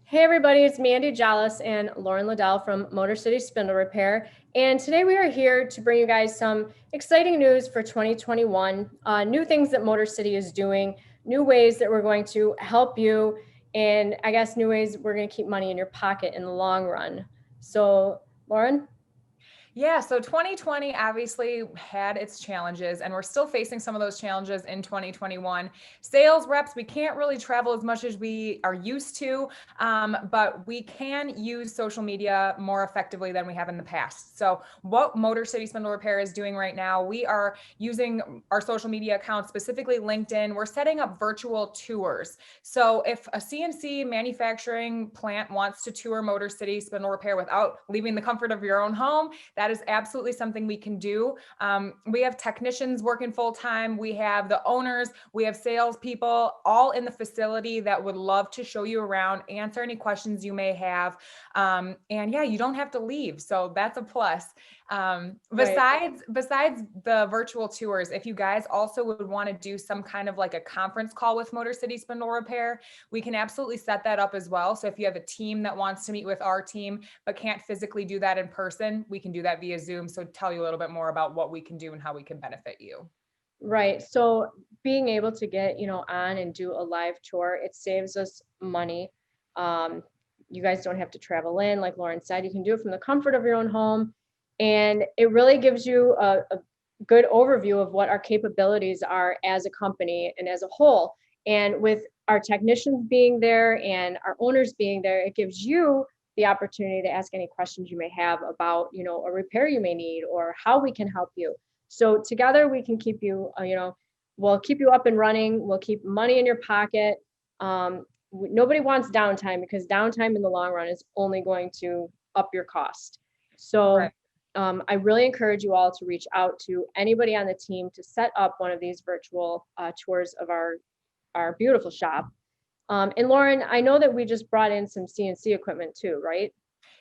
Hey everybody, it's Mandy Jahlas and Lauren LaDell from Motor City Spindle Repair. And today we are here to bring you guys some exciting news for 2021, new things that Motor City is doing, new ways that we're going to help you, and I guess new ways we're going to keep money in your pocket in the long run. So, Lauren? Yeah, so 2020 obviously had its challenges, and we're still facing some of those challenges in 2021. Sales reps, we can't really travel as much as we are used to, but we can use social media more effectively than we have in the past. So, what Motor City Spindle Repair is doing right now, we are using our social media accounts, specifically LinkedIn. We're setting up virtual tours. So, if a CNC manufacturing plant wants to tour Motor City Spindle Repair without leaving the comfort of your own home, that is absolutely something we can do. We have technicians working full time. We have the owners. We have salespeople all in the facility that would love to show you around, answer any questions you may have. And yeah, you don't have to leave. So that's a plus. Right. Besides the virtual tours, if you guys also would want to do some kind of like a conference call with Motor City Spindle Repair, we can absolutely set that up as well. So if you have a team that wants to meet with our team but can't physically do that in person, we can do that via Zoom. So tell you a little bit more about what we can do and how we can benefit you. Right. So being able to get, on and do a live tour, it saves us money. Um, you guys don't have to travel in, like Lauren said. You can do it from the comfort of your own home. And it really gives you a good overview of what our capabilities are as a company and as a whole. And with our technicians being there and our owners being there, it gives you the opportunity to ask any questions you may have about, a repair you may need or how we can help you. So together we can keep you, we'll keep you up and running. We'll keep money in your pocket. Nobody wants downtime because downtime in the long run is only going to up your cost. So Right. I really encourage you all to reach out to anybody on the team to set up one of these virtual tours of our beautiful shop. And Lauren, I know that we just brought in some CNC equipment too, right?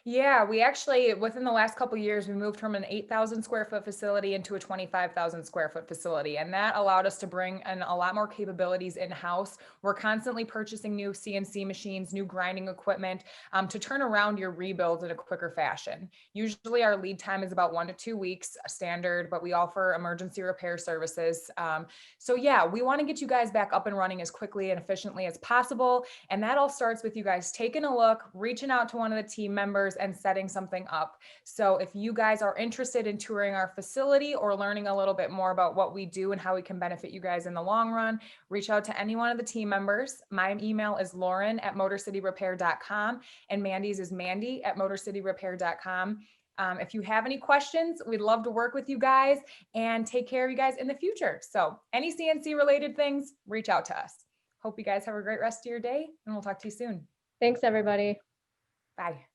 Yeah, we actually, within the last couple of years, we moved from an 8,000 square foot facility into a 25,000 square foot facility. And that allowed us to bring in a lot more capabilities in-house. We're constantly purchasing new CNC machines, new grinding equipment to turn around your rebuilds in a quicker fashion. Usually our lead time is about 1 to 2 weeks standard, but we offer emergency repair services. So yeah, we want to get you guys back up and running as quickly and efficiently as possible. And that all starts with you guys taking a look, reaching out to one of the team members and setting something up. So if you guys are interested in touring our facility or learning a little bit more about what we do and how we can benefit you guys in the long run, reach out to any one of the team members. My email is lauren@motorcityrepair.com and Mandy's is mandy@motorcityrepair.com. If you have any questions, we'd love to work with you guys and take care of you guys in the future. So any CNC related things, reach out to us. Hope you guys have a great rest of your day and we'll talk to you soon. Thanks, everybody. Bye.